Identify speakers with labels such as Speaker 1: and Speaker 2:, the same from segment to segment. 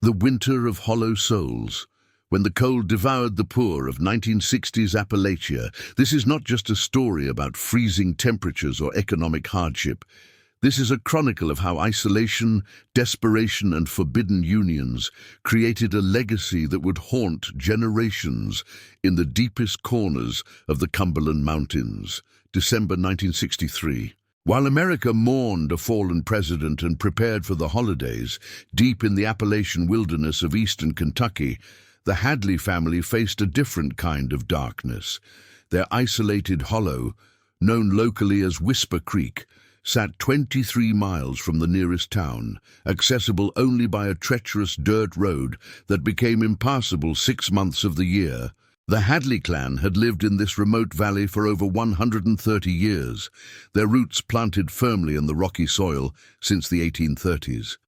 Speaker 1: The Winter of Hollow Souls. When the cold devoured the poor of 1960s Appalachia, this is not just a story about freezing temperatures or economic hardship. This is a chronicle of how isolation, desperation, and forbidden unions created a legacy that would haunt generations in the deepest corners of the Cumberland Mountains. December 1963. While America mourned a fallen president and prepared for the holidays, deep in the Appalachian wilderness of eastern Kentucky, the Hadley family faced a different kind of darkness. Their isolated hollow, known locally as Whisper Creek, sat 23 miles from the nearest town, accessible only by a treacherous dirt road that became impassable 6 months of the year. The Hadley clan had lived in this remote valley for over 130 years, their roots planted firmly in the rocky soil since the 1830s.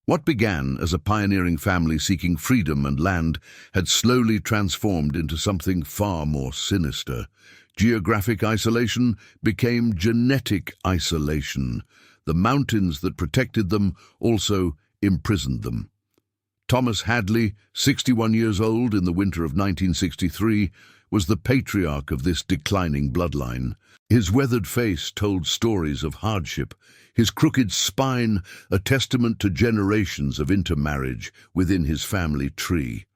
Speaker 1: What began as a pioneering family seeking freedom and land had slowly transformed into something far more sinister. Geographic isolation became genetic isolation. The mountains that protected them also imprisoned them. Thomas Hadley, 61 years old in the winter of 1963, was the patriarch of this declining bloodline. His weathered face told stories of hardship, his crooked spine a testament to generations of intermarriage within his family tree.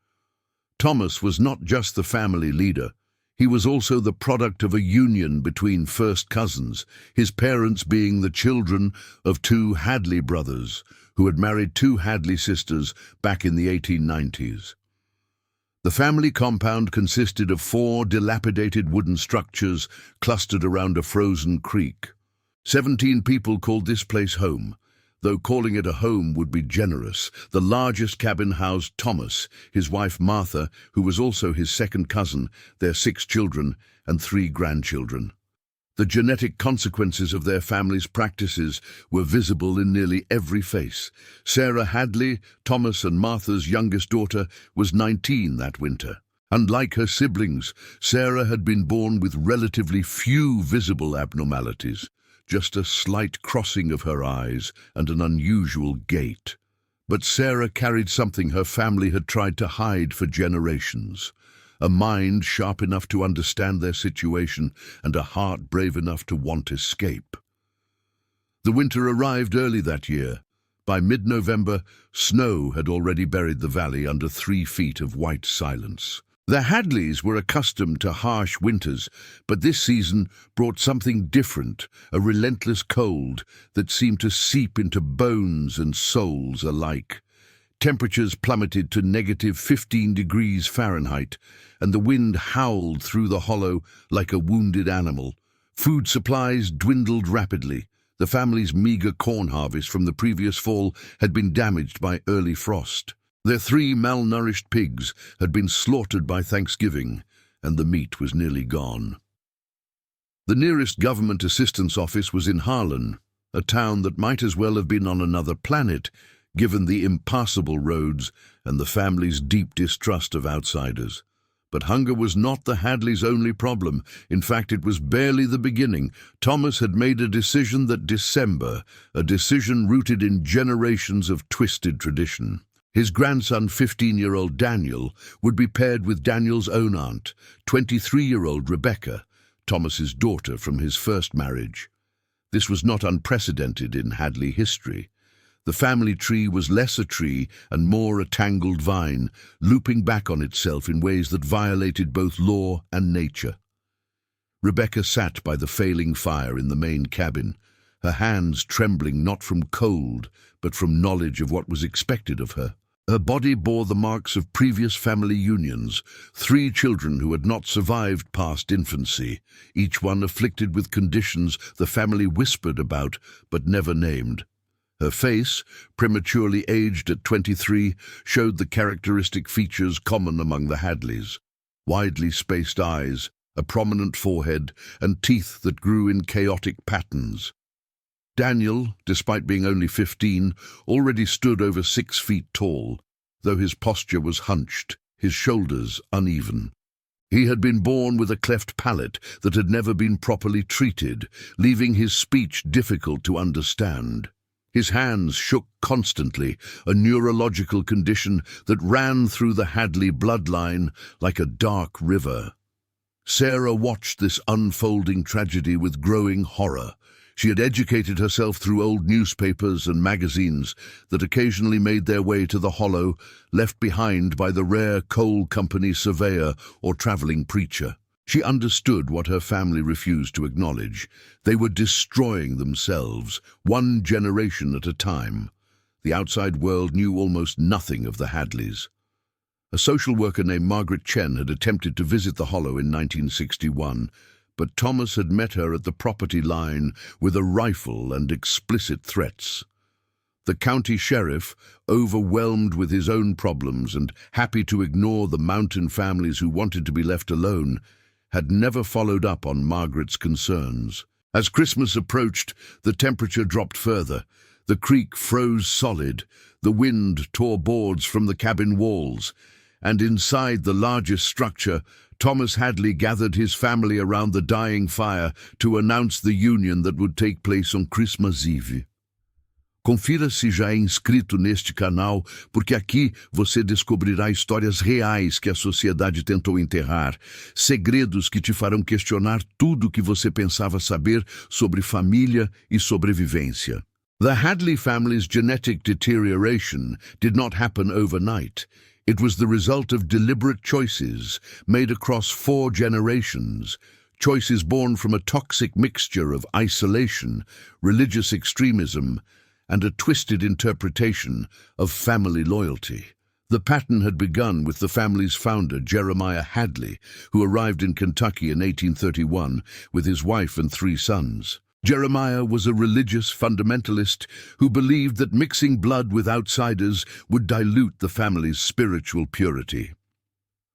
Speaker 1: Thomas was not just the family leader, he was also the product of a union between first cousins, his parents being the children of two Hadley brothers, who had married two Hadley sisters back in the 1890s. The family compound consisted of 4 dilapidated wooden structures clustered around a frozen creek. 17 people called this place home, though calling it a home would be generous. The largest cabin housed Thomas, his wife Martha, who was also his second cousin, their 6 children, and 3 grandchildren. The genetic consequences of their family's practices were visible in nearly every face. Sarah Hadley, Thomas and Martha's youngest daughter, was 19 that winter. Unlike her siblings, Sarah had been born with relatively few visible abnormalities, just a slight crossing of her eyes and an unusual gait. But Sarah carried something her family had tried to hide for generations. A mind sharp enough to understand their situation and a heart brave enough to want escape. The winter arrived early that year. By mid-November, snow had already buried the valley under 3 feet of white silence. The Hadleys were accustomed to harsh winters, but this season brought something different, a relentless cold that seemed to seep into bones and souls alike. Temperatures plummeted to negative 15 degrees Fahrenheit, and the wind howled through the hollow like a wounded animal. Food supplies dwindled rapidly. The family's meager corn harvest from the previous fall had been damaged by early frost. Their 3 malnourished pigs had been slaughtered by Thanksgiving, and the meat was nearly gone. The nearest government assistance office was in Harlan, a town that might as well have been on another planet, given the impassable roads and the family's deep distrust of outsiders. But hunger was not the Hadleys' only problem. In fact, it was barely the beginning. Thomas had made a decision that December, a decision rooted in generations of twisted tradition. His grandson, 15-year-old Daniel, would be paired with Daniel's own aunt, 23-year-old Rebecca, Thomas's daughter from his first marriage. This was not unprecedented in Hadley history. The family tree was less a tree and more a tangled vine, looping back on itself in ways that violated both law and nature. Rebecca sat by the failing fire in the main cabin, her hands trembling not from cold, but from knowledge of what was expected of her. Her body bore the marks of previous family unions, 3 children who had not survived past infancy, each one afflicted with conditions the family whispered about but never named. Her face, prematurely aged at 23, showed the characteristic features common among the Hadleys: widely spaced eyes, a prominent forehead, and teeth that grew in chaotic patterns. Daniel, despite being only 15, already stood over 6 feet tall, though his posture was hunched, his shoulders uneven. He had been born with a cleft palate that had never been properly treated, leaving his speech difficult to understand. His hands shook constantly, a neurological condition that ran through the Hadley bloodline like a dark river. Sarah watched this unfolding tragedy with growing horror. She had educated herself through old newspapers and magazines that occasionally made their way to the hollow, left behind by the rare coal company surveyor or traveling preacher. She understood what her family refused to acknowledge. They were destroying themselves, one generation at a time. The outside world knew almost nothing of the Hadleys. A social worker named Margaret Chen had attempted to visit the hollow in 1961, but Thomas had met her at the property line with a rifle and explicit threats. The county sheriff, overwhelmed with his own problems and happy to ignore the mountain families who wanted to be left alone, had never followed up on Margaret's concerns. As Christmas approached, the temperature dropped further. The creek froze solid, the wind tore boards from the cabin walls, and inside the largest structure, Thomas Hadley gathered his family around the dying fire to announce the union that would take place on Christmas Eve. Confira se já é inscrito neste canal, porque aqui você descobrirá histórias reais que a sociedade tentou enterrar, segredos que te farão questionar tudo o que você pensava saber sobre família e sobrevivência. The Hadley family's genetic deterioration did not happen overnight. It was the result of deliberate choices made across 4 generations, choices born from a toxic mixture of isolation, religious extremism, and a twisted interpretation of family loyalty. The pattern had begun with the family's founder, Jeremiah Hadley, who arrived in Kentucky in 1831 with his wife and 3 sons. Jeremiah was a religious fundamentalist who believed that mixing blood with outsiders would dilute the family's spiritual purity.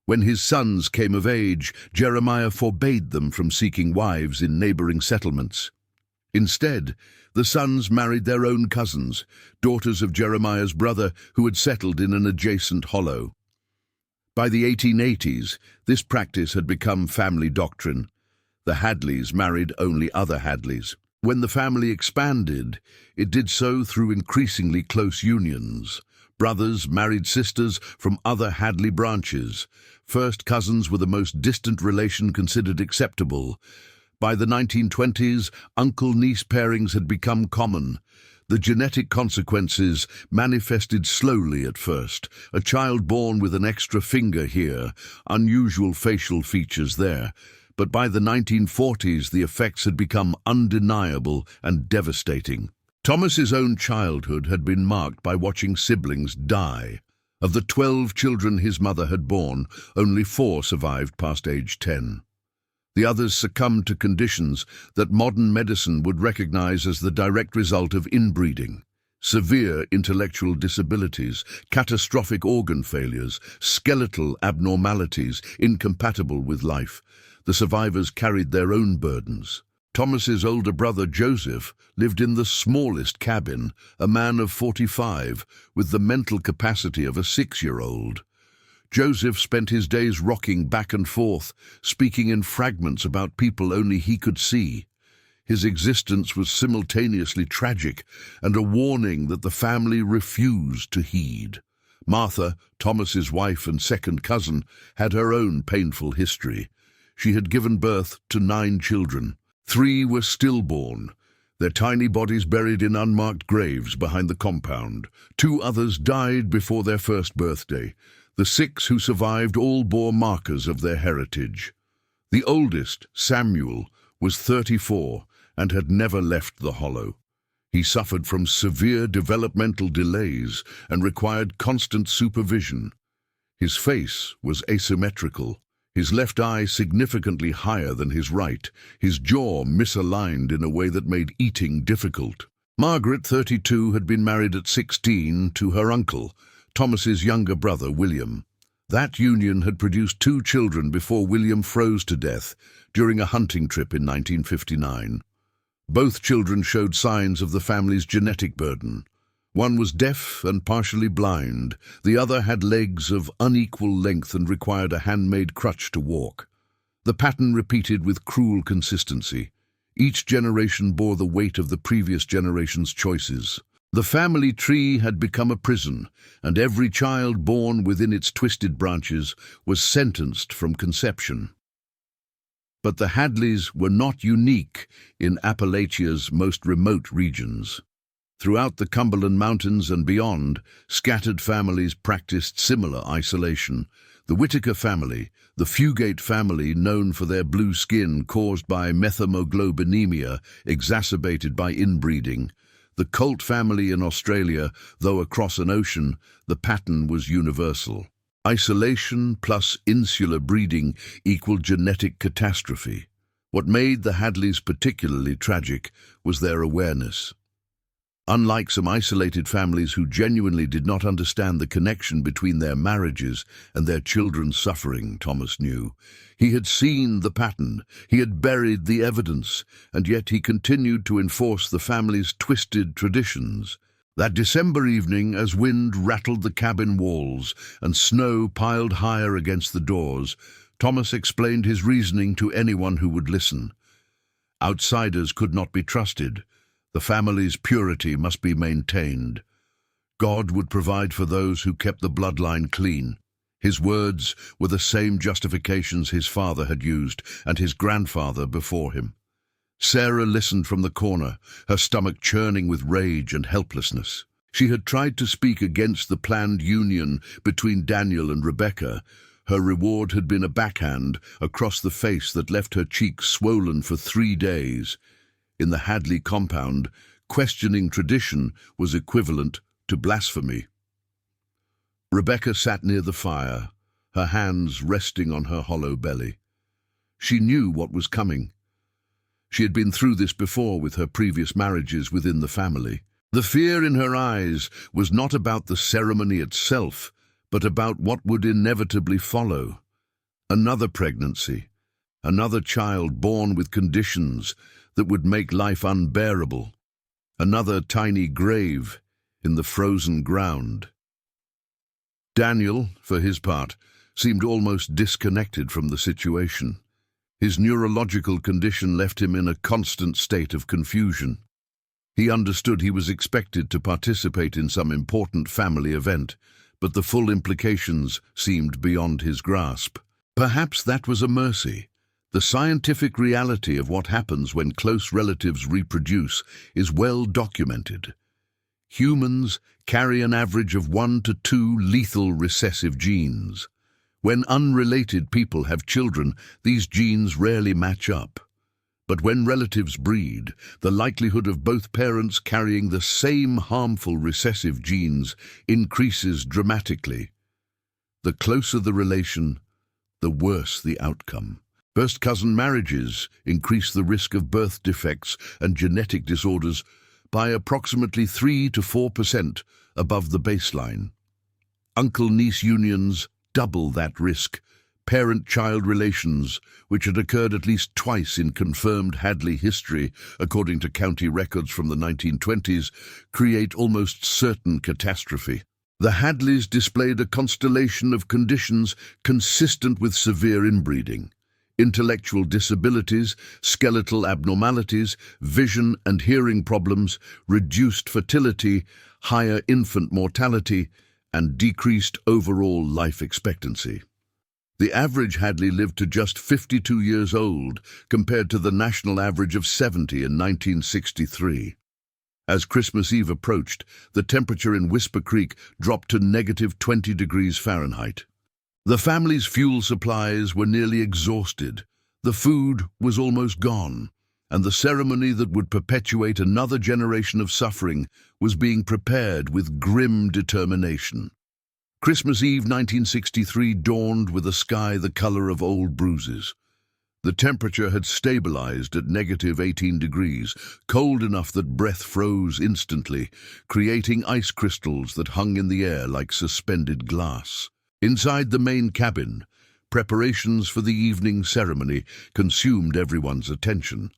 Speaker 1: When his sons came of age, Jeremiah forbade them from seeking wives in neighboring settlements. Instead, the sons married their own cousins, daughters of Jeremiah's brother who had settled in an adjacent hollow. By the 1880s, this practice had become family doctrine. The Hadleys married only other Hadleys. When the family expanded, it did so through increasingly close unions. Brothers married sisters from other Hadley branches. First cousins were the most distant relation considered acceptable. By the 1920s, uncle-niece pairings had become common. The genetic consequences manifested slowly at first. A child born with an extra finger here, unusual facial features there. But by the 1940s, the effects had become undeniable and devastating. Thomas's own childhood had been marked by watching siblings die. Of the 12 children his mother had borne, only 4 survived past age 10. The others succumbed to conditions that modern medicine would recognize as the direct result of inbreeding. Severe intellectual disabilities, catastrophic organ failures, skeletal abnormalities incompatible with life. The survivors carried their own burdens. Thomas's older brother Joseph lived in the smallest cabin, a man of 45, with the mental capacity of a 6-year-old. Joseph spent his days rocking back and forth, speaking in fragments about people only he could see. His existence was simultaneously tragic and a warning that the family refused to heed. Martha, Thomas's wife and second cousin, had her own painful history. She had given birth to 9 children. 3 were stillborn, their tiny bodies buried in unmarked graves behind the compound. 2 others died before their first birthday. The 6 who survived all bore markers of their heritage. The oldest, Samuel, was 34 and had never left the hollow. He suffered from severe developmental delays and required constant supervision. His face was asymmetrical, his left eye significantly higher than his right, his jaw misaligned in a way that made eating difficult. Margaret, 32, had been married at 16 to her uncle, Thomas's younger brother, William. That union had produced 2 children before William froze to death during a hunting trip in 1959. Both children showed signs of the family's genetic burden. One was deaf and partially blind. The other had legs of unequal length and required a handmade crutch to walk. The pattern repeated with cruel consistency. Each generation bore the weight of the previous generation's choices. The family tree had become a prison, and every child born within its twisted branches was sentenced from conception. But the Hadleys were not unique in Appalachia's most remote regions. Throughout the Cumberland Mountains and beyond, scattered families practiced similar isolation. The Whitaker family, the Fugate family known for their blue skin caused by methemoglobinemia exacerbated by inbreeding, the Colt family in Australia, though across an ocean, the pattern was universal. Isolation plus insular breeding equaled genetic catastrophe. What made the Hadleys particularly tragic was their awareness. Unlike some isolated families who genuinely did not understand the connection between their marriages and their children's suffering, Thomas knew. He had seen the pattern, he had buried the evidence, and yet he continued to enforce the family's twisted traditions. That December evening, as wind rattled the cabin walls and snow piled higher against the doors, Thomas explained his reasoning to anyone who would listen. Outsiders could not be trusted. The family's purity must be maintained. God would provide for those who kept the bloodline clean. His words were the same justifications his father had used and his grandfather before him. Sarah listened from the corner, her stomach churning with rage and helplessness. She had tried to speak against the planned union between Daniel and Rebecca. Her reward had been a backhand across the face that left her cheeks swollen for 3 days. In the Hadley compound, questioning tradition was equivalent to blasphemy. Rebecca sat near the fire, her hands resting on her hollow belly. She knew what was coming. She had been through this before with her previous marriages within the family. The fear in her eyes was not about the ceremony itself, but about what would inevitably follow. Another pregnancy, another child born with conditions that would make life unbearable, another tiny grave in the frozen ground. Daniel, for his part, seemed almost disconnected from the situation. His neurological condition left him in a constant state of confusion. He understood he was expected to participate in some important family event, but the full implications seemed beyond his grasp. Perhaps that was a mercy. The scientific reality of what happens when close relatives reproduce is well documented. Humans carry an average of 1 to 2 lethal recessive genes. When unrelated people have children, these genes rarely match up. But when relatives breed, the likelihood of both parents carrying the same harmful recessive genes increases dramatically. The closer the relation, the worse the outcome. First cousin marriages increase the risk of birth defects and genetic disorders by approximately 3 to 4% above the baseline. Uncle-niece unions double that risk. Parent-child relations, which had occurred at least twice in confirmed Hadley history, according to county records from the 1920s, create almost certain catastrophe. The Hadleys displayed a constellation of conditions consistent with severe inbreeding. Intellectual disabilities, skeletal abnormalities, vision and hearing problems, reduced fertility, higher infant mortality, and decreased overall life expectancy. The average Hadley lived to just 52 years old, compared to the national average of 70 in 1963. As Christmas Eve approached, the temperature in Whisper Creek dropped to -20 degrees Fahrenheit. The family's fuel supplies were nearly exhausted, the food was almost gone, and the ceremony that would perpetuate another generation of suffering was being prepared with grim determination. Christmas Eve 1963 dawned with a sky the color of old bruises. The temperature had stabilized at -18 degrees, cold enough that breath froze instantly, creating ice crystals that hung in the air like suspended glass. Inside the main cabin, preparations for the evening ceremony consumed everyone's attention.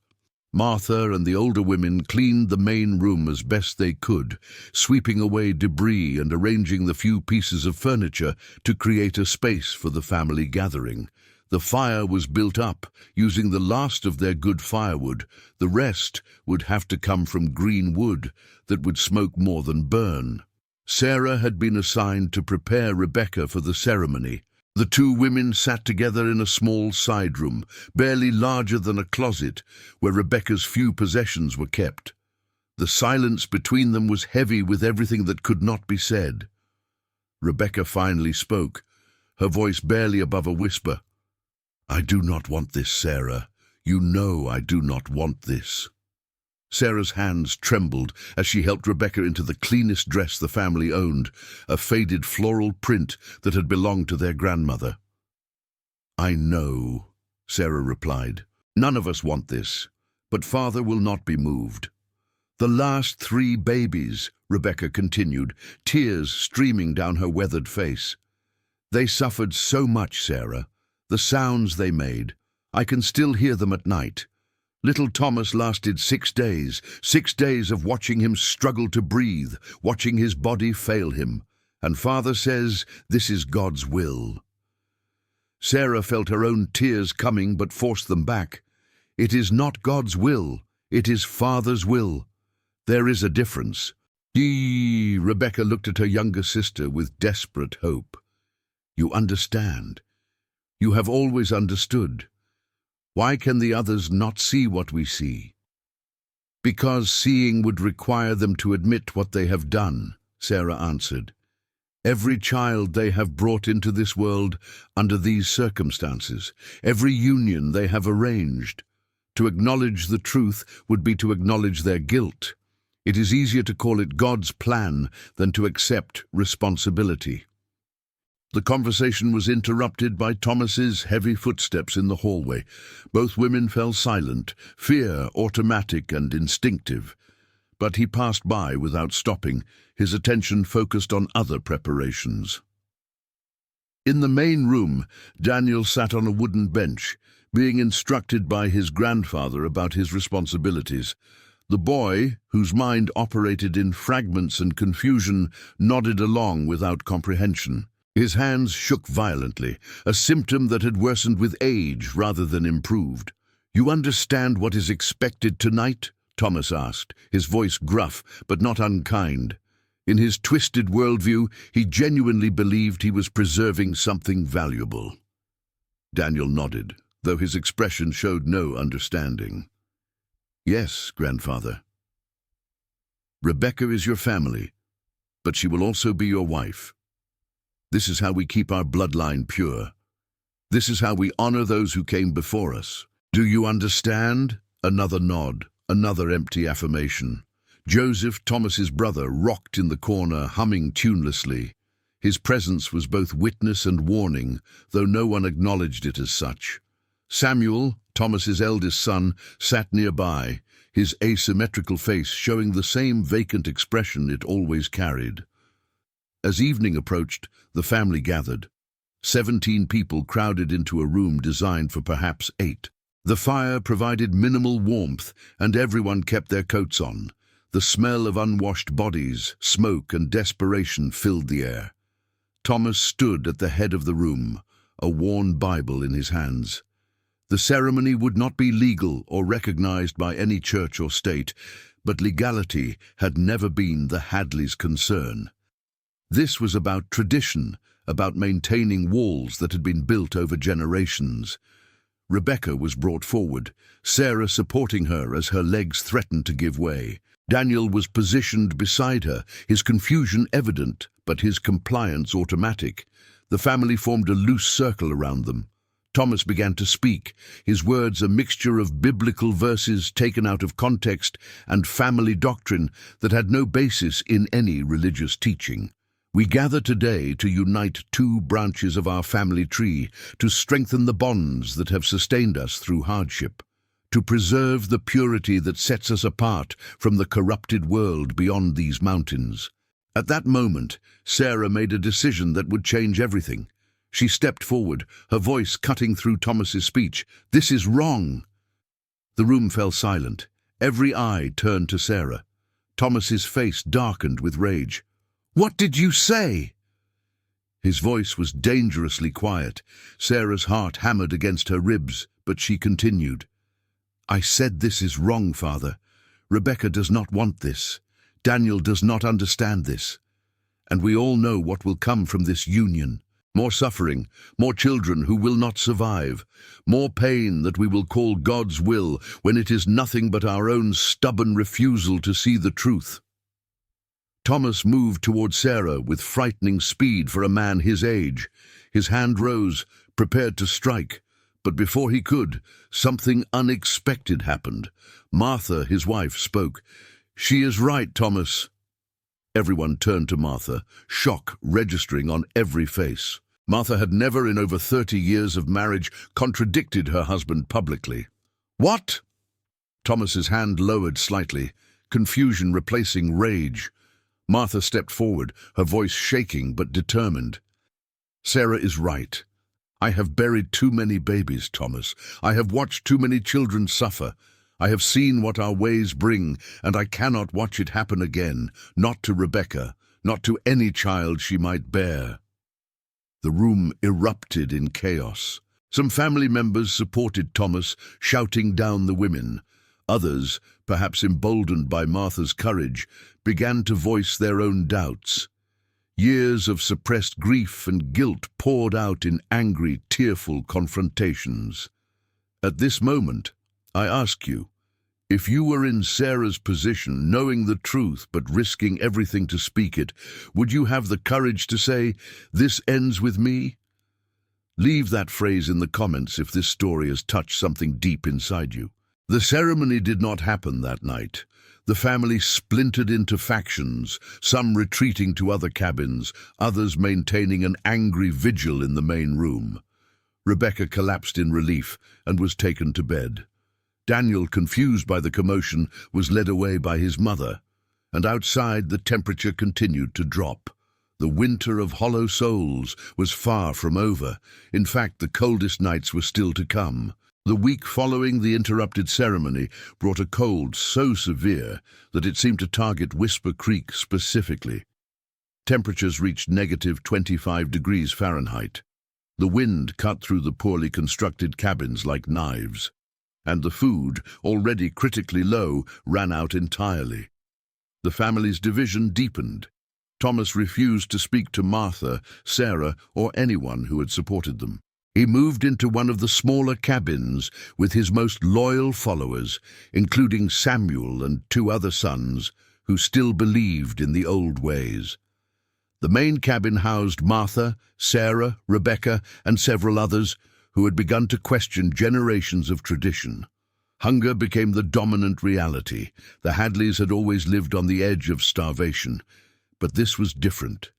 Speaker 1: Martha and the older women cleaned the main room as best they could, sweeping away debris and arranging the few pieces of furniture to create a space for the family gathering. The fire was built up, using the last of their good firewood. The rest would have to come from green wood that would smoke more than burn. Sarah had been assigned to prepare Rebecca for the ceremony. The two women sat together in a small side room, barely larger than a closet, where Rebecca's few possessions were kept. The silence between them was heavy with everything that could not be said. Rebecca finally spoke, her voice barely above a whisper. "I do not want this, Sarah. You know I do not want this." Sarah's hands trembled as she helped Rebecca into the cleanest dress the family owned, a faded floral print that had belonged to their grandmother. "I know," Sarah replied. "None of us want this, but Father will not be moved." "The last 3 babies," Rebecca continued, tears streaming down her weathered face. "They suffered so much, Sarah. The sounds they made, I can still hear them at night. Little Thomas lasted 6 days, 6 days of watching him struggle to breathe, watching his body fail him. And Father says this is God's will." Sarah felt her own tears coming but forced them back. "It is not God's will, it is Father's will. There is a difference." Rebecca looked at her younger sister with desperate hope. "You understand. You have always understood. Why can the others not see what we see?" "Because seeing would require them to admit what they have done," Sarah answered. "Every child they have brought into this world under these circumstances, every union they have arranged. To acknowledge the truth would be to acknowledge their guilt. It is easier to call it God's plan than to accept responsibility." The conversation was interrupted by Thomas's heavy footsteps in the hallway. Both women fell silent, fear automatic and instinctive. But he passed by without stopping, his attention focused on other preparations. In the main room, Daniel sat on a wooden bench, being instructed by his grandfather about his responsibilities. The boy, whose mind operated in fragments and confusion, nodded along without comprehension. His hands shook violently, a symptom that had worsened with age rather than improved. "You understand what is expected tonight?" Thomas asked, his voice gruff but not unkind. In his twisted worldview, he genuinely believed he was preserving something valuable. Daniel nodded, though his expression showed no understanding. "Yes, grandfather. Rebecca is your family, but she will also be your wife. This is how we keep our bloodline pure. This is how we honor those who came before us. Do you understand?" Another nod, another empty affirmation. Joseph, Thomas's brother, rocked in the corner, humming tunelessly. His presence was both witness and warning, though no one acknowledged it as such. Samuel, Thomas's eldest son, sat nearby, his asymmetrical face showing the same vacant expression it always carried. As evening approached, the family gathered. 17 people crowded into a room designed for perhaps 8. The fire provided minimal warmth, and everyone kept their coats on. The smell of unwashed bodies, smoke, and desperation filled the air. Thomas stood at the head of the room, a worn Bible in his hands. The ceremony would not be legal or recognized by any church or state, but legality had never been the Hadleys' concern. This was about tradition, about maintaining walls that had been built over generations. Rebecca was brought forward, Sarah supporting her as her legs threatened to give way. Daniel was positioned beside her, his confusion evident, but his compliance automatic. The family formed a loose circle around them. Thomas began to speak, his words a mixture of biblical verses taken out of context and family doctrine that had no basis in any religious teaching. "We gather today to unite 2 branches of our family tree, to strengthen the bonds that have sustained us through hardship, to preserve the purity that sets us apart from the corrupted world beyond these mountains." At that moment, Sarah made a decision that would change everything. She stepped forward, her voice cutting through Thomas's speech. "This is wrong." The room fell silent. Every eye turned to Sarah. Thomas's face darkened with rage. "What did you say?" His voice was dangerously quiet. Sarah's heart hammered against her ribs, but she continued. "I said this is wrong, Father. Rebecca does not want this. Daniel does not understand this. And we all know what will come from this union. More suffering, more children who will not survive, more pain that we will call God's will when it is nothing but our own stubborn refusal to see the truth." Thomas moved toward Sarah with frightening speed for a man his age. His hand rose, prepared to strike. But before he could, something unexpected happened. Martha, his wife, spoke. "She is right, Thomas." Everyone turned to Martha, shock registering on every face. Martha had never in over 30 years of marriage contradicted her husband publicly. "What?" Thomas's hand lowered slightly, confusion replacing rage. Martha stepped forward, her voice shaking but determined. "Sarah is right. I have buried too many babies, Thomas. I have watched too many children suffer. I have seen what our ways bring, and I cannot watch it happen again, not to Rebecca, not to any child she might bear." The room erupted in chaos. Some family members supported Thomas, shouting down the women. Others, perhaps emboldened by Martha's courage, began to voice their own doubts. Years of suppressed grief and guilt poured out in angry, tearful confrontations. At this moment, I ask you, if you were in Sarah's position, knowing the truth but risking everything to speak it, would you have the courage to say, "This ends with me"? Leave that phrase in the comments if this story has touched something deep inside you. The ceremony did not happen that night. The family splintered into factions, some retreating to other cabins, others maintaining an angry vigil in the main room. Rebecca collapsed in relief and was taken to bed. Daniel, confused by the commotion, was led away by his mother, and outside the temperature continued to drop. The winter of hollow souls was far from over. In fact, the coldest nights were still to come. The week following the interrupted ceremony brought a cold so severe that it seemed to target Whisper Creek specifically. Temperatures reached -25 degrees Fahrenheit. The wind cut through the poorly constructed cabins like knives, and the food, already critically low, ran out entirely. The family's division deepened. Thomas refused to speak to Martha, Sarah, or anyone who had supported them. He moved into one of the smaller cabins with his most loyal followers, including Samuel and 2 other sons, who still believed in the old ways. The main cabin housed Martha, Sarah, Rebecca, and several others who had begun to question generations of tradition. Hunger became the dominant reality. The Hadleys had always lived on the edge of starvation, but this was different.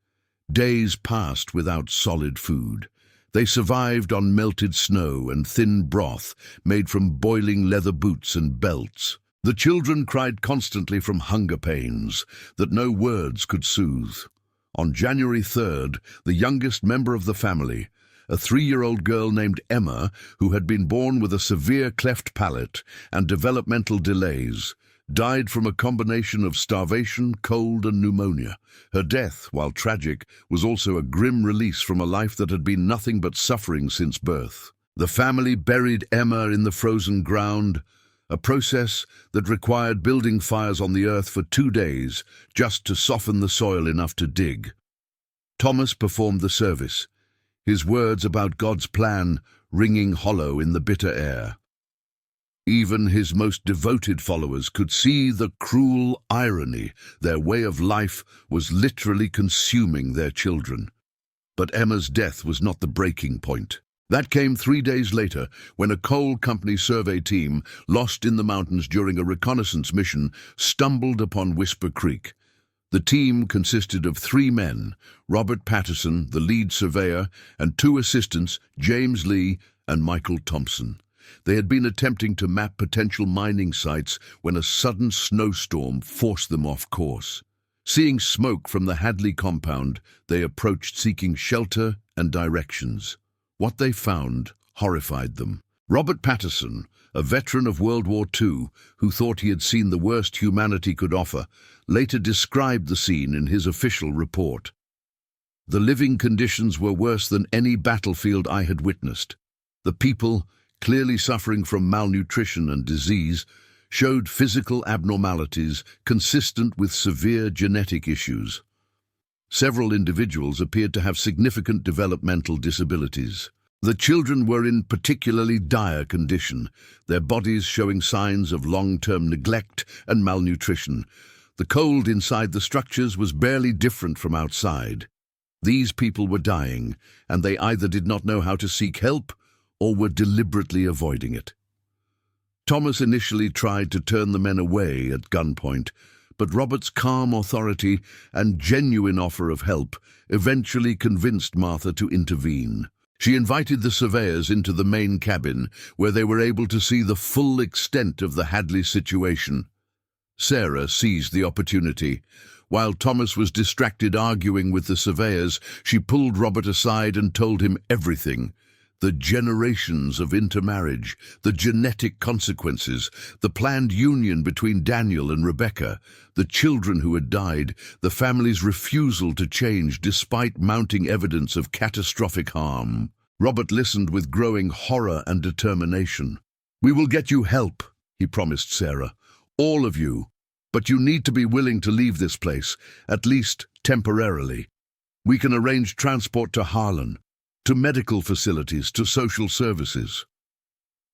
Speaker 1: Days passed without solid food. They survived on melted snow and thin broth made from boiling leather boots and belts. The children cried constantly from hunger pains that no words could soothe. On January 3rd, the youngest member of the family, a 3-year-old girl named Emma, who had been born with a severe cleft palate and developmental delays, died from a combination of starvation, cold, and pneumonia. Her death, while tragic, was also a grim release from a life that had been nothing but suffering since birth. The family buried Emma in the frozen ground, a process that required building fires on the earth for 2 days just to soften the soil enough to dig. Thomas performed the service, his words about God's plan ringing hollow in the bitter air. Even his most devoted followers could see the cruel irony. Their way of life was literally consuming their children. But Emma's death was not the breaking point. That came 3 days later, when a coal company survey team, lost in the mountains during a reconnaissance mission, stumbled upon Whisper Creek. The team consisted of 3 men, Robert Patterson, the lead surveyor, and 2 assistants, James Lee and Michael Thompson. They had been attempting to map potential mining sites when a sudden snowstorm forced them off course. Seeing smoke from the Hadley compound, they approached seeking shelter and directions. What they found horrified them. Robert Patterson, a veteran of World War II who thought he had seen the worst humanity could offer, later described the scene in his official report. The living conditions were worse than any battlefield I had witnessed. The people, clearly suffering from malnutrition and disease, showed physical abnormalities consistent with severe genetic issues. Several individuals appeared to have significant developmental disabilities. The children were in particularly dire condition, their bodies showing signs of long-term neglect and malnutrition. The cold inside the structures was barely different from outside. These people were dying, and they either did not know how to seek help or were deliberately avoiding it. Thomas initially tried to turn the men away at gunpoint, but Robert's calm authority and genuine offer of help eventually convinced Martha to intervene. She invited the surveyors into the main cabin, where they were able to see the full extent of the Hadley situation. Sarah seized the opportunity. While Thomas was distracted arguing with the surveyors, she pulled Robert aside and told him everything. The generations of intermarriage, the genetic consequences, the planned union between Daniel and Rebecca, the children who had died, the family's refusal to change despite mounting evidence of catastrophic harm. Robert listened with growing horror and determination. "We will get you help," he promised Sarah. "All of you. But you need to be willing to leave this place, at least temporarily. We can arrange transport to Harlan, to medical facilities, to social services."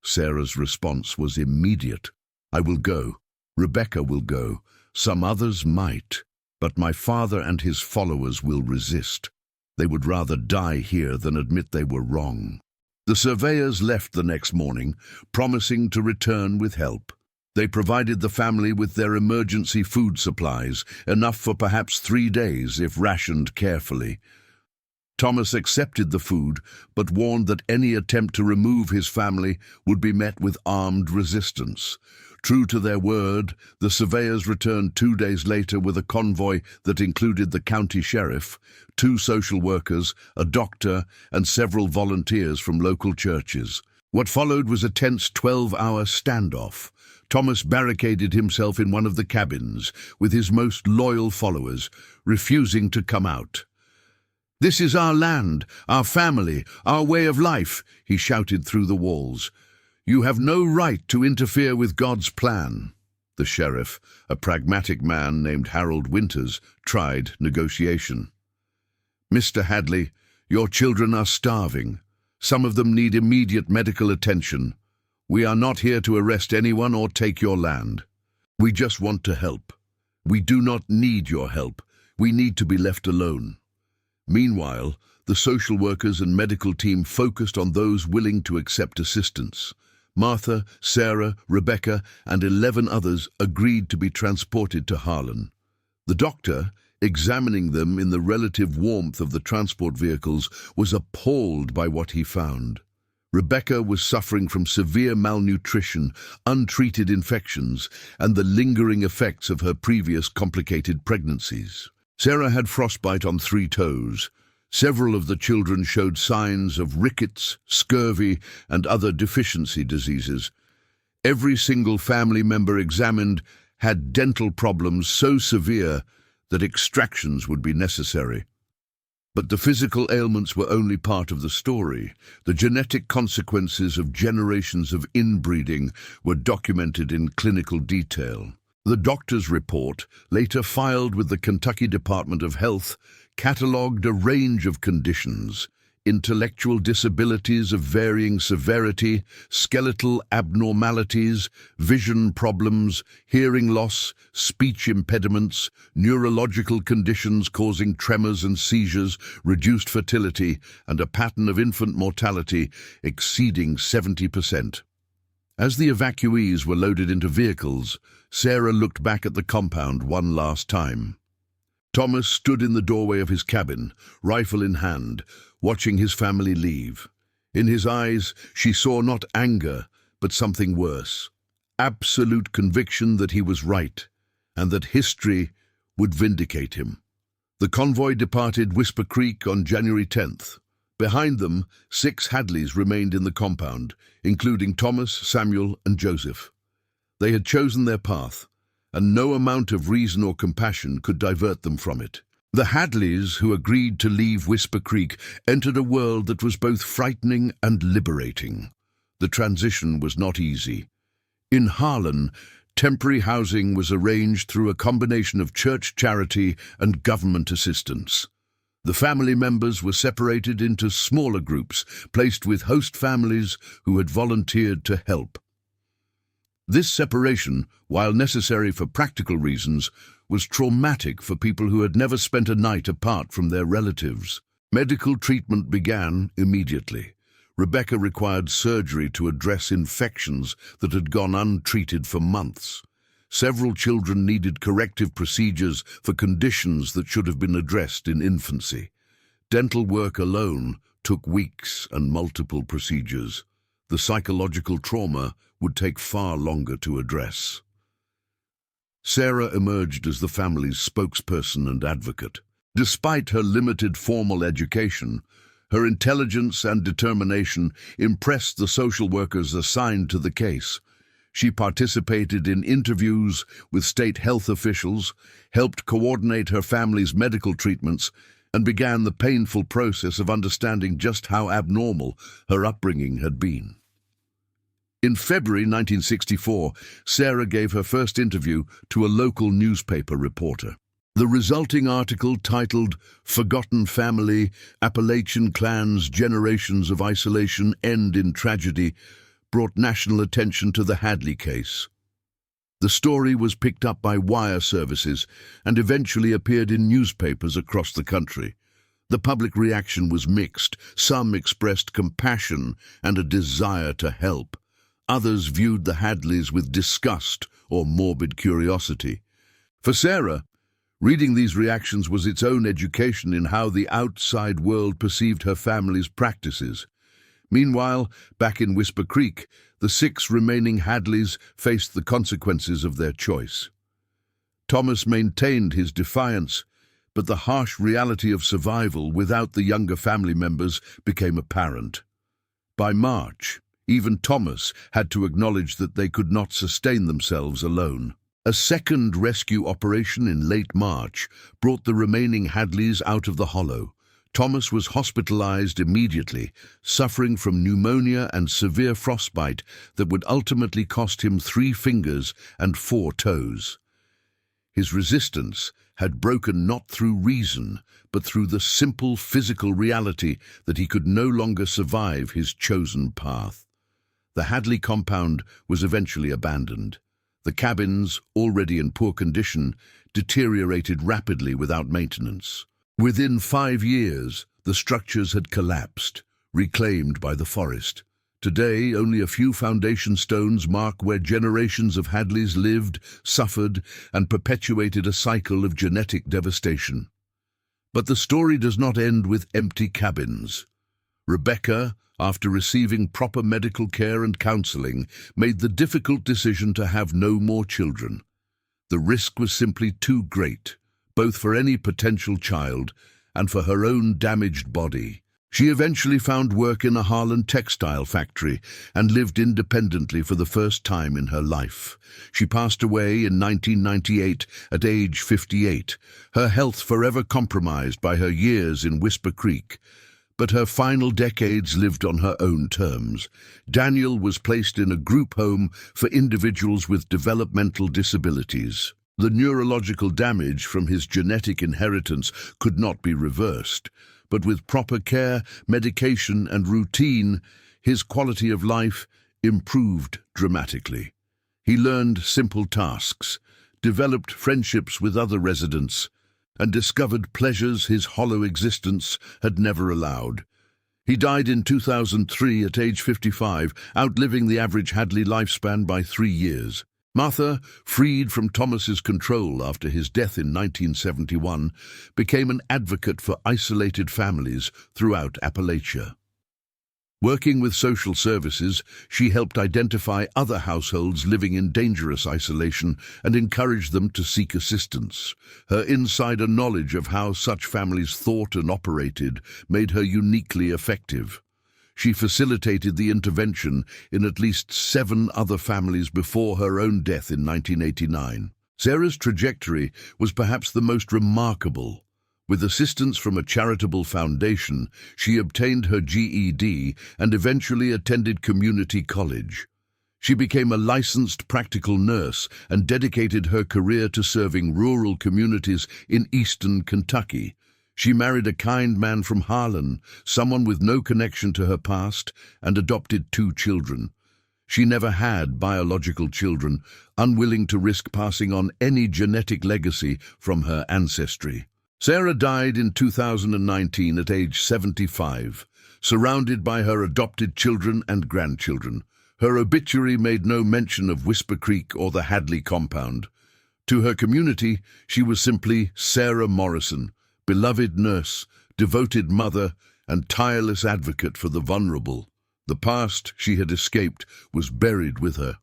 Speaker 1: Sarah's response was immediate. "I will go. Rebecca will go. Some others might. But my father and his followers will resist. They would rather die here than admit they were wrong." The surveyors left the next morning, promising to return with help. They provided the family with their emergency food supplies, enough for perhaps 3 days if rationed carefully. Thomas accepted the food, but warned that any attempt to remove his family would be met with armed resistance. True to their word, the surveyors returned 2 days later with a convoy that included the county sheriff, 2 social workers, a doctor, and several volunteers from local churches. What followed was a tense 12-hour standoff. Thomas barricaded himself in one of the cabins with his most loyal followers, refusing to come out. "This is our land, our family, our way of life," he shouted through the walls. "You have no right to interfere with God's plan." The sheriff, a pragmatic man named Harold Winters, tried negotiation. "Mr. Hadley, your children are starving. Some of them need immediate medical attention. We are not here to arrest anyone or take your land. We just want to help. We do not need your help. We need to be left alone." Meanwhile, the social workers and medical team focused on those willing to accept assistance. Martha, Sarah, Rebecca, and 11 others agreed to be transported to Harlan. The doctor, examining them in the relative warmth of the transport vehicles, was appalled by what he found. Rebecca was suffering from severe malnutrition, untreated infections, and the lingering effects of her previous complicated pregnancies. Sarah had frostbite on 3 toes. Several of the children showed signs of rickets, scurvy, and other deficiency diseases. Every single family member examined had dental problems so severe that extractions would be necessary. But the physical ailments were only part of the story. The genetic consequences of generations of inbreeding were documented in clinical detail. The doctor's report, later filed with the Kentucky Department of Health, catalogued a range of conditions: intellectual disabilities of varying severity, skeletal abnormalities, vision problems, hearing loss, speech impediments, neurological conditions causing tremors and seizures, reduced fertility, and a pattern of infant mortality exceeding 70%. As the evacuees were loaded into vehicles, Sarah looked back at the compound one last time. Thomas stood in the doorway of his cabin, rifle in hand, watching his family leave. In his eyes, she saw not anger, but something worse: absolute conviction that he was right, and that history would vindicate him. The convoy departed Whisper Creek on January 10th. Behind them, 6 Hadleys remained in the compound, including Thomas, Samuel, and Joseph. They had chosen their path, and no amount of reason or compassion could divert them from it. The Hadleys, who agreed to leave Whisper Creek, entered a world that was both frightening and liberating. The transition was not easy. In Harlan, temporary housing was arranged through a combination of church charity and government assistance. The family members were separated into smaller groups, placed with host families who had volunteered to help. This separation, while necessary for practical reasons, was traumatic for people who had never spent a night apart from their relatives. Medical treatment began immediately. Rebecca required surgery to address infections that had gone untreated for months. Several children needed corrective procedures for conditions that should have been addressed in infancy. Dental work alone took weeks and multiple procedures. The psychological trauma would take far longer to address. Sarah emerged as the family's spokesperson and advocate. Despite her limited formal education, her intelligence and determination impressed the social workers assigned to the case. She participated in interviews with state health officials, helped coordinate her family's medical treatments, and began the painful process of understanding just how abnormal her upbringing had been. In February 1964, Sarah gave her first interview to a local newspaper reporter. The resulting article, titled "Forgotten Family, Appalachian Clans' Generations of Isolation End in Tragedy," brought national attention to the Hadley case. The story was picked up by wire services and eventually appeared in newspapers across the country. The public reaction was mixed. Some expressed compassion and a desire to help. Others viewed the Hadleys with disgust or morbid curiosity. For Sarah, reading these reactions was its own education in how the outside world perceived her family's practices. Meanwhile, back in Whisper Creek, the 6 remaining Hadleys faced the consequences of their choice. Thomas maintained his defiance, but the harsh reality of survival without the younger family members became apparent. By March, even Thomas had to acknowledge that they could not sustain themselves alone. A second rescue operation in late March brought the remaining Hadleys out of the hollow. Thomas was hospitalized immediately, suffering from pneumonia and severe frostbite that would ultimately cost him 3 fingers and 4 toes. His resistance had broken not through reason, but through the simple physical reality that he could no longer survive his chosen path. The Hadley compound was eventually abandoned. The cabins, already in poor condition, deteriorated rapidly without maintenance. Within 5 years, the structures had collapsed, reclaimed by the forest. Today, only a few foundation stones mark where generations of Hadleys lived, suffered, and perpetuated a cycle of genetic devastation. But the story does not end with empty cabins. Rebecca, after receiving proper medical care and counseling, made the difficult decision to have no more children. The risk was simply too great, both for any potential child and for her own damaged body. She eventually found work in a Harlan textile factory and lived independently for the first time in her life. She passed away in 1998 at age 58, her health forever compromised by her years in Whisper Creek. But her final decades lived on her own terms. Daniel was placed in a group home for individuals with developmental disabilities. The neurological damage from his genetic inheritance could not be reversed, but with proper care, medication, and routine, his quality of life improved dramatically. He learned simple tasks, developed friendships with other residents, and discovered pleasures his hollow existence had never allowed. He died in 2003 at age 55, outliving the average Hadley lifespan by 3 years. Martha, freed from Thomas's control after his death in 1971, became an advocate for isolated families throughout Appalachia. Working with social services, she helped identify other households living in dangerous isolation and encouraged them to seek assistance. Her insider knowledge of how such families thought and operated made her uniquely effective. She facilitated the intervention in at least 7 other families before her own death in 1989. Sarah's trajectory was perhaps the most remarkable. With assistance from a charitable foundation, she obtained her GED and eventually attended community college. She became a licensed practical nurse and dedicated her career to serving rural communities in eastern Kentucky. She married a kind man from Harlan, someone with no connection to her past, and adopted 2 children. She never had biological children, unwilling to risk passing on any genetic legacy from her ancestry. Sarah died in 2019 at age 75, surrounded by her adopted children and grandchildren. Her obituary made no mention of Whisper Creek or the Hadley compound. To her community, she was simply Sarah Morrison, beloved nurse, devoted mother, and tireless advocate for the vulnerable. The past she had escaped was buried with her.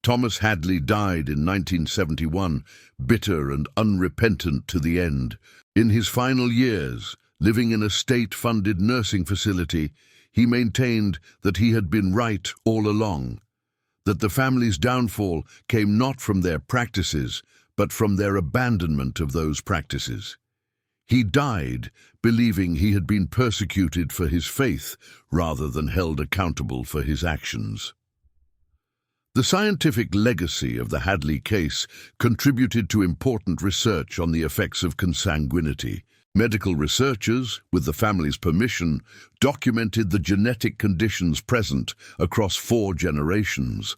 Speaker 1: Thomas Hadley died in 1971, bitter and unrepentant to the end. In his final years, living in a state-funded nursing facility, he maintained that he had been right all along, that the family's downfall came not from their practices, but from their abandonment of those practices. He died believing he had been persecuted for his faith rather than held accountable for his actions. The scientific legacy of the Hadley case contributed to important research on the effects of consanguinity. Medical researchers, with the family's permission, documented the genetic conditions present across 4 generations.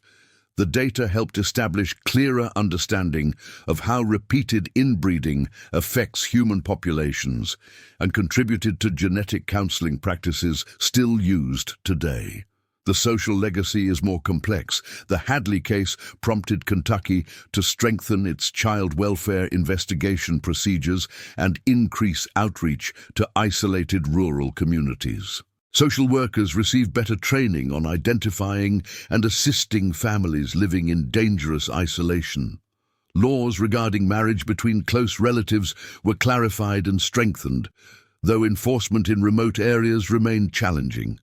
Speaker 1: The data helped establish clearer understanding of how repeated inbreeding affects human populations and contributed to genetic counseling practices still used today. The social legacy is more complex. The Hadley case prompted Kentucky to strengthen its child welfare investigation procedures and increase outreach to isolated rural communities. Social workers received better training on identifying and assisting families living in dangerous isolation. Laws regarding marriage between close relatives were clarified and strengthened, though enforcement in remote areas remained challenging.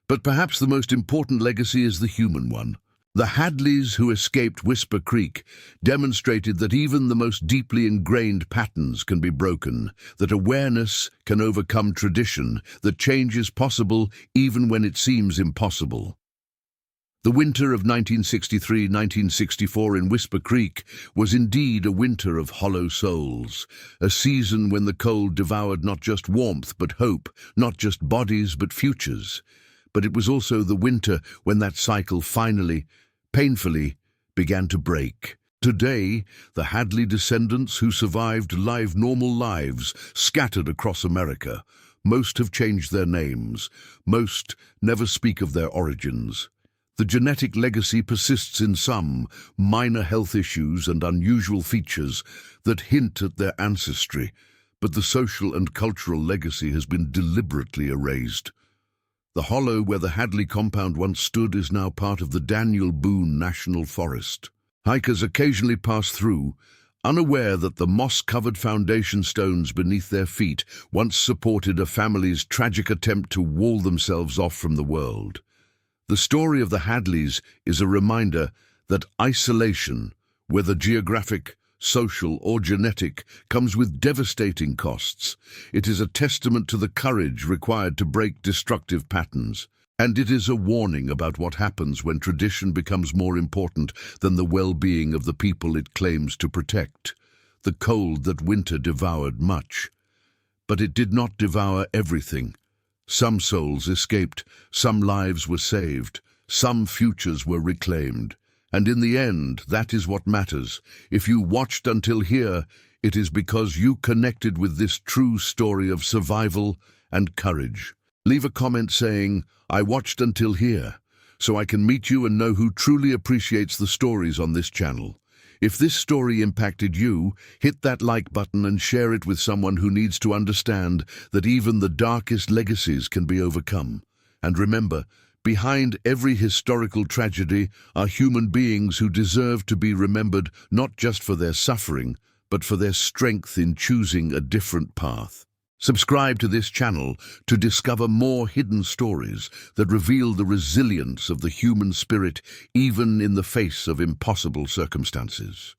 Speaker 1: But perhaps the most important legacy is the human one. The Hadleys who escaped Whisper Creek demonstrated that even the most deeply ingrained patterns can be broken, that awareness can overcome tradition, that change is possible even when it seems impossible. The winter of 1963-1964 in Whisper Creek was indeed a winter of hollow souls, a season when the cold devoured not just warmth but hope, not just bodies but futures. But it was also the winter when that cycle finally, painfully, began to break. Today, the Hadley descendants who survived live normal lives scattered across America. Most have changed their names. Most never speak of their origins. The genetic legacy persists in some, minor health issues and unusual features that hint at their ancestry, but the social and cultural legacy has been deliberately erased. The hollow where the Hadley compound once stood is now part of the Daniel Boone National Forest. Hikers occasionally pass through, unaware that the moss-covered foundation stones beneath their feet once supported a family's tragic attempt to wall themselves off from the world. The story of the Hadleys is a reminder that isolation, whether geographic, social or genetic, comes with devastating costs. It is a testament to the courage required to break destructive patterns. And it is a warning about what happens when tradition becomes more important than the well-being of the people it claims to protect. The cold that winter devoured much. But it did not devour everything. Some souls escaped, some lives were saved, some futures were reclaimed. And in the end, that is what matters. If you watched until here, it is because you connected with this true story of survival and courage. Leave a comment saying, "I watched until here," so I can meet you and know who truly appreciates the stories on this channel. If this story impacted you, hit that like button and share it with someone who needs to understand that even the darkest legacies can be overcome. And remember, behind every historical tragedy are human beings who deserve to be remembered not just for their suffering, but for their strength in choosing a different path. Subscribe to this channel to discover more hidden stories that reveal the resilience of the human spirit even in the face of impossible circumstances.